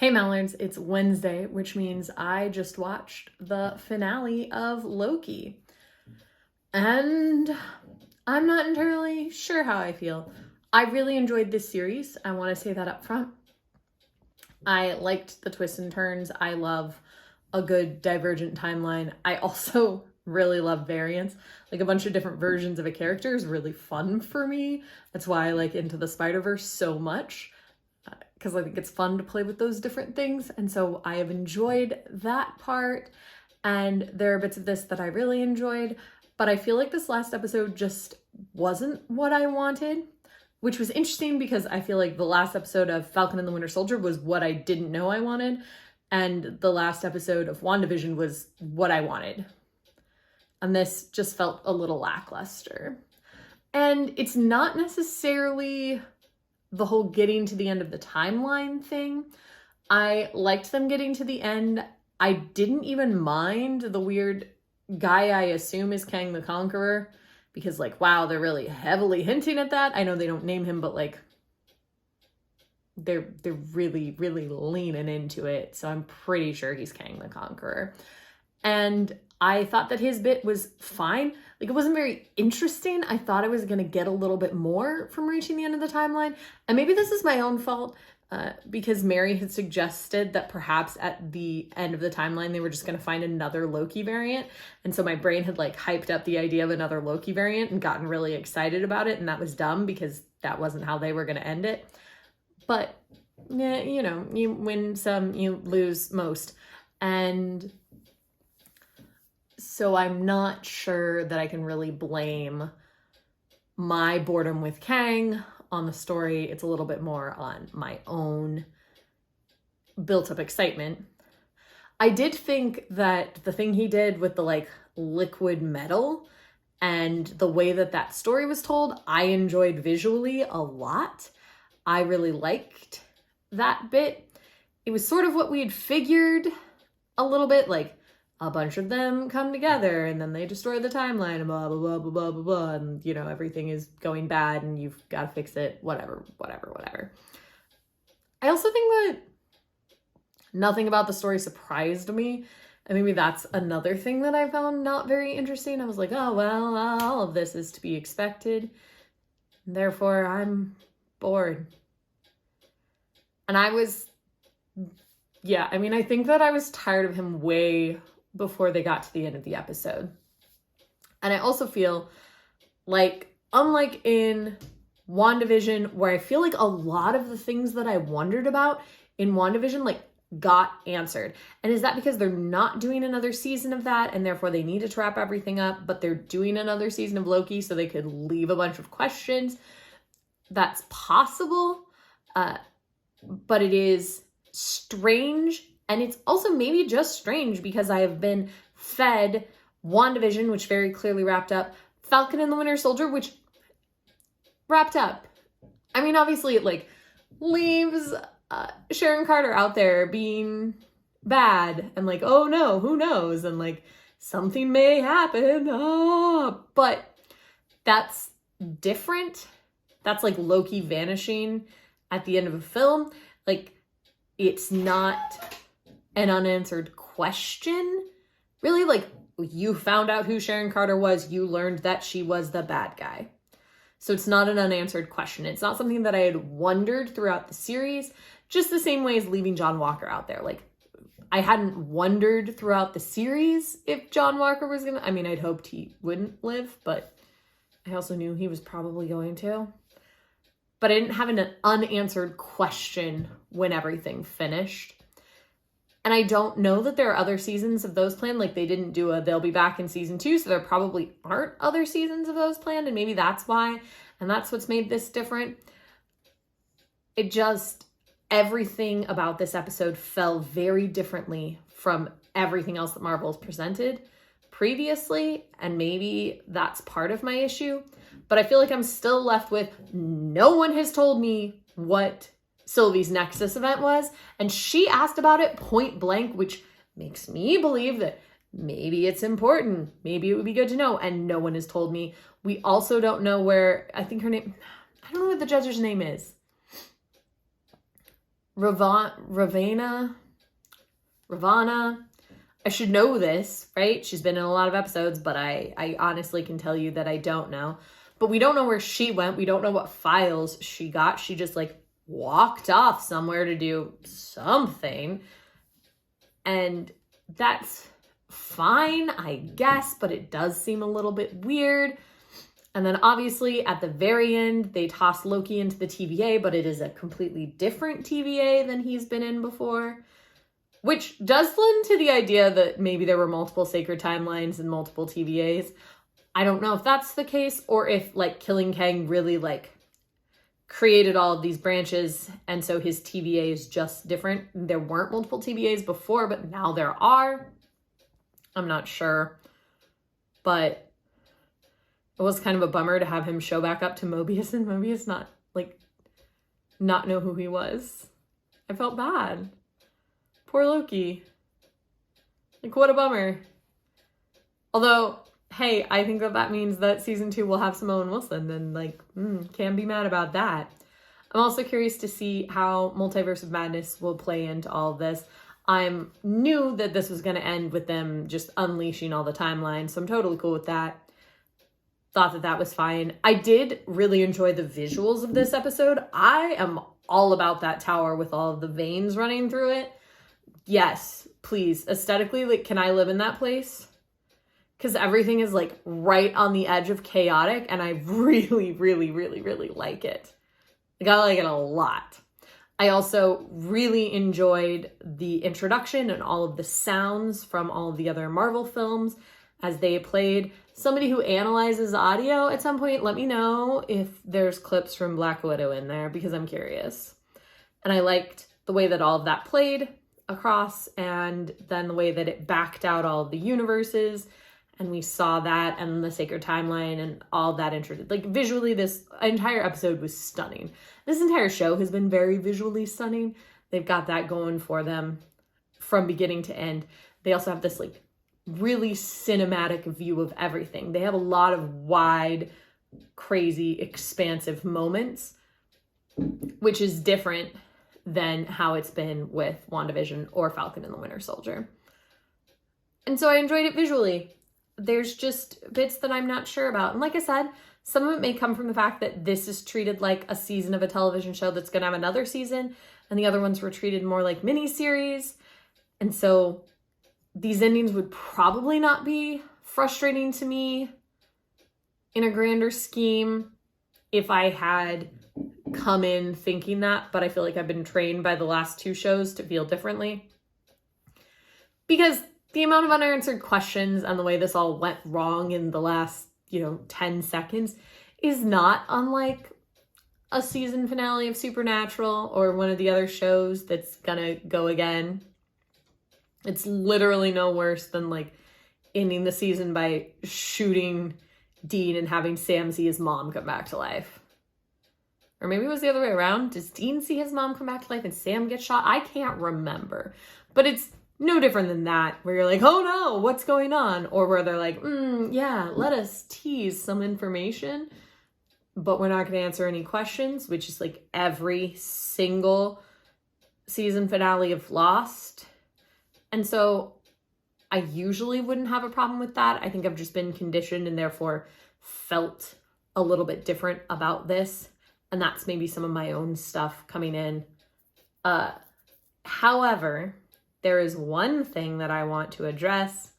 Hey Mallards, it's Wednesday, which means I just watched the finale of Loki. And I'm not entirely sure how I feel. I really enjoyed this series. I want to say that up front. I liked the twists and turns. I love a good divergent timeline. I also really love variants. Like a bunch of different versions of a character is really fun for me. That's why I like Into the Spider-Verse so much, because I think it's fun to play with those different things. And so I have enjoyed that part. And there are bits of this that I really enjoyed, but I feel like this last episode just wasn't what I wanted, which was interesting because I feel like the last episode of Falcon and the Winter Soldier was what I didn't know I wanted. And the last episode of WandaVision was what I wanted. And this just felt a little lackluster. And it's not necessarily the whole getting to the end of the timeline thing. I liked them getting to the end. I didn't even mind the weird guy I assume is Kang the Conqueror, because like, wow, they're really heavily hinting at that. I know they don't name him, but like they're really, really leaning into it. So I'm pretty sure he's Kang the Conqueror. And I thought that his bit was fine. Like, it wasn't very interesting. I thought I was going to get a little bit more from reaching the end of the timeline. And maybe this is my own fault, because Mary had suggested that perhaps at the end of the timeline, they were just going to find another Loki variant. And so my brain had like hyped up the idea of another Loki variant and gotten really excited about it. And that was dumb because that wasn't how they were going to end it. But yeah, you know, you win some, you lose most. And so I'm not sure that I can really blame my boredom with Kang on the story. It's a little bit more on my own built up excitement. I did think that the thing he did with the like liquid metal and the way that that story was told, I enjoyed visually a lot. I really liked that bit. It was sort of what we had figured a little bit, like a bunch of them come together and then they destroy the timeline and blah, blah, blah, blah, blah, blah, blah. And, you know, everything is going bad and you've got to fix it, whatever. I also think that nothing about the story surprised me. And maybe that's another thing that I found not very interesting. I was like, oh, well, all of this is to be expected. Therefore, I'm bored. And I think that I was tired of him way before they got to the end of the episode. And I also feel like, unlike in WandaVision, where I feel like a lot of the things that I wondered about in WandaVision, like, got answered. And is that because they're not doing another season of that and therefore they need to wrap everything up, but they're doing another season of Loki so they could leave a bunch of questions? That's possible, but it is strange. And it's also maybe just strange because I have been fed WandaVision, which very clearly wrapped up, Falcon and the Winter Soldier, which wrapped up. I mean, obviously it like leaves Sharon Carter out there being bad and like, oh no, who knows? And like something may happen. But that's different. That's like Loki vanishing at the end of a film. Like, it's not an unanswered question. Really, like, you found out who Sharon Carter was, you learned that she was the bad guy. So it's not an unanswered question. It's not something that I had wondered throughout the series, just the same way as leaving John Walker out there. Like, I hadn't wondered throughout the series if John Walker was gonna, I mean, I'd hoped he wouldn't live, but I also knew he was probably going to. But I didn't have an unanswered question when everything finished. And I don't know that there are other seasons of those planned. Like, they didn't do they'll be back in season 2, so there probably aren't other seasons of those planned, and maybe that's why, and that's what's made this different. It just, everything about this episode fell very differently from everything else that Marvel has presented previously, and maybe that's part of my issue. But I feel like I'm still left with, no one has told me what Sylvie's Nexus event was, and she asked about it point blank, which makes me believe that maybe it's important. Maybe it would be good to know, and no one has told me. We also don't know where, I think her name, I don't know what the judge's name is. Ravana. I should know this, right? She's been in a lot of episodes, but I honestly can tell you that I don't know. But we don't know where she went. We don't know what files she got. She just like walked off somewhere to do something. And that's fine, I guess, but it does seem a little bit weird. And then obviously at the very end, they toss Loki into the TVA, but it is a completely different TVA than he's been in before. Which does lend to the idea that maybe there were multiple sacred timelines and multiple TVAs. I don't know if that's the case, or if like Killing Kang really like created all of these branches and so his TVA is just different. There weren't multiple TVAs before, but now there are. I'm not sure. But it was kind of a bummer to have him show back up to Mobius and Mobius not know who he was. I felt bad. Poor Loki. Like, what a bummer. Although, hey, I think that means that season 2 will have Simone Wilson, and like, can't be mad about that. I'm also curious to see how Multiverse of Madness will play into all of this. I knew that this was going to end with them just unleashing all the timelines, so I'm totally cool with that. Thought that was fine. I did really enjoy the visuals of this episode. I am all about that tower with all of the veins running through it. Yes, please. Aesthetically, like, can I live in that place? Because everything is like right on the edge of chaotic, and I really, really, really, really like it. Like, I like it a lot. I also really enjoyed the introduction and all of the sounds from all of the other Marvel films as they played. Somebody who analyzes audio at some point, let me know if there's clips from Black Widow in there, because I'm curious. And I liked the way that all of that played across, and then the way that it backed out all of the universes, and we saw that, and the sacred timeline and all that introduced. Like, visually, this entire episode was stunning. This entire show has been very visually stunning. They've got that going for them from beginning to end. They also have this like really cinematic view of everything. They have a lot of wide, crazy, expansive moments, which is different than how it's been with WandaVision or Falcon and the Winter Soldier. And so I enjoyed it visually. There's just bits that I'm not sure about. And like I said, some of it may come from the fact that this is treated like a season of a television show that's going to have another season, and the other ones were treated more like miniseries. And so these endings would probably not be frustrating to me in a grander scheme if I had come in thinking that, but I feel like I've been trained by the last 2 shows to feel differently. Because the amount of unanswered questions and the way this all went wrong in the last, 10 seconds is not unlike a season finale of Supernatural or one of the other shows that's gonna go again. It's literally no worse than like ending the season by shooting Dean and having Sam see his mom come back to life. Or maybe it was the other way around. Does Dean see his mom come back to life and Sam get shot? I can't remember. But it's no different than that, where you're like, oh no, what's going on? Or where they're like, yeah, let us tease some information, but we're not going to answer any questions, which is like every single season finale of Lost. And so I usually wouldn't have a problem with that. I think I've just been conditioned and therefore felt a little bit different about this. And that's maybe some of my own stuff coming in. However, there is one thing that I want to address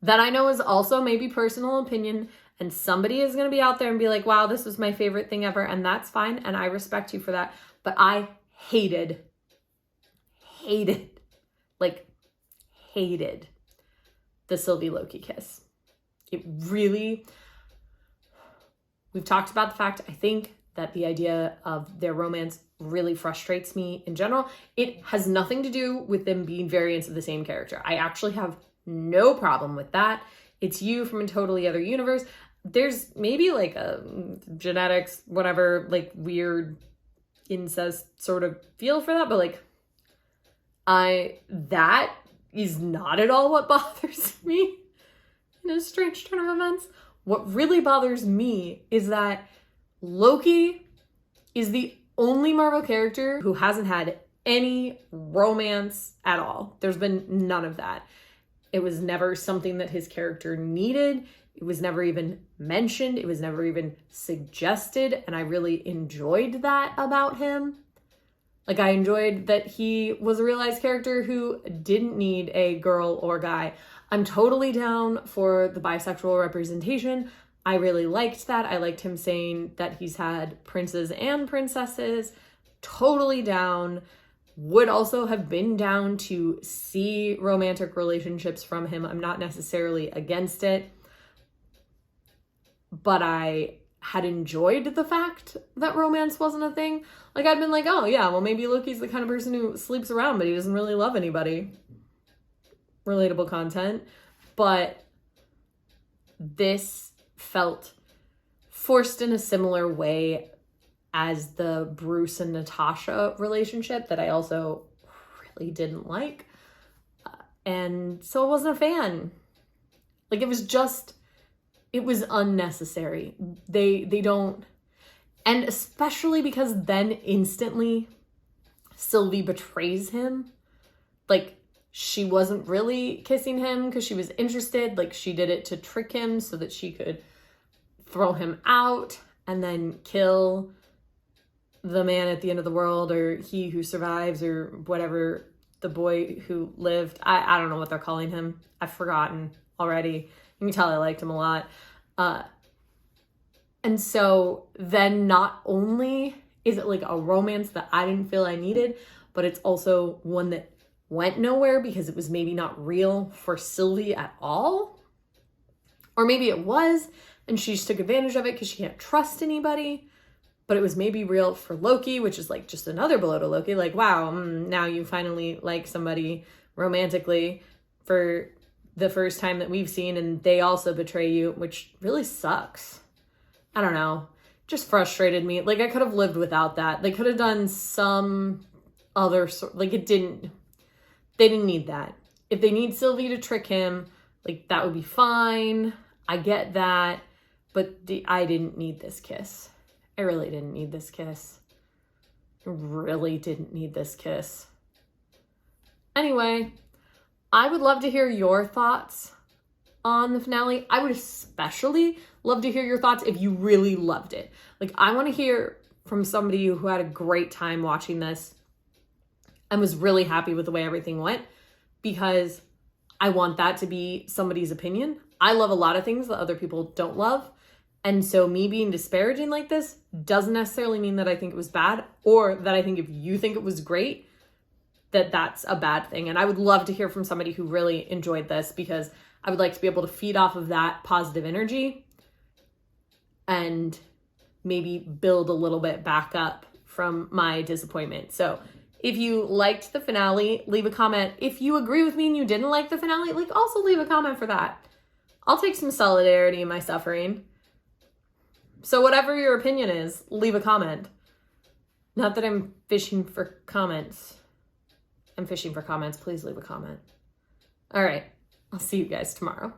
that I know is also maybe personal opinion, and somebody is going to be out there and be like, wow, this was my favorite thing ever, and that's fine, and I respect you for that. But I hated the Sylvie Loki kiss. It really, we've talked about the fact, I think, that the idea of their romance really frustrates me in general. It has nothing to do with them being variants of the same character. I actually have no problem with that. It's you from a totally other universe. There's maybe like a genetics, whatever, like weird incest sort of feel for that, but like that is not at all what bothers me in a strange turn of events. What really bothers me is that Loki is the only Marvel character who hasn't had any romance at all. There's been none of that. It was never something that his character needed. It was never even mentioned. It was never even suggested. And I really enjoyed that about him. Like, I enjoyed that he was a realized character who didn't need a girl or guy. I'm totally down for the bisexual representation. I really liked that. I liked him saying that he's had princes and princesses. Totally down. Would also have been down to see romantic relationships from him. I'm not necessarily against it, but I had enjoyed the fact that romance wasn't a thing. Like, I'd been like, oh yeah, well, maybe Loki's the kind of person who sleeps around, but he doesn't really love anybody. Relatable content. But this felt forced in a similar way as the Bruce and Natasha relationship that I also really didn't like. And so I wasn't a fan. Like, it was unnecessary. They don't, and especially because then instantly Sylvie betrays him. Like, she wasn't really kissing him because she was interested. Like, she did it to trick him so that she could throw him out and then kill the man at the end of the world, or he who survives, or whatever, the boy who lived. I don't know what they're calling him. I've forgotten already. You can tell I liked him a lot. And so then not only is it like a romance that I didn't feel I needed, but it's also one that went nowhere because it was maybe not real for Sylvie at all. Or maybe it was, and she just took advantage of it because she can't trust anybody. But it was maybe real for Loki, which is like just another blow to Loki. Like, wow, now you finally like somebody romantically for the first time that we've seen, and they also betray you, which really sucks. I don't know. Just frustrated me. Like, I could have lived without that. They could have done some other sort, like, they didn't need that. If they need Sylvie to trick him, like, that would be fine. I get that. But I didn't need this kiss. I really didn't need this kiss. I really didn't need this kiss. Anyway, I would love to hear your thoughts on the finale. I would especially love to hear your thoughts if you really loved it. Like, I want to hear from somebody who had a great time watching this and was really happy with the way everything went, because I want that to be somebody's opinion. I love a lot of things that other people don't love. And so me being disparaging like this doesn't necessarily mean that I think it was bad, or that I think if you think it was great, that that's a bad thing. And I would love to hear from somebody who really enjoyed this, because I would like to be able to feed off of that positive energy and maybe build a little bit back up from my disappointment. So if you liked the finale, leave a comment. If you agree with me and you didn't like the finale, like, also leave a comment for that. I'll take some solidarity in my suffering. So whatever your opinion is, leave a comment. Not that I'm fishing for comments. I'm fishing for comments. Please leave a comment. All right. I'll see you guys tomorrow.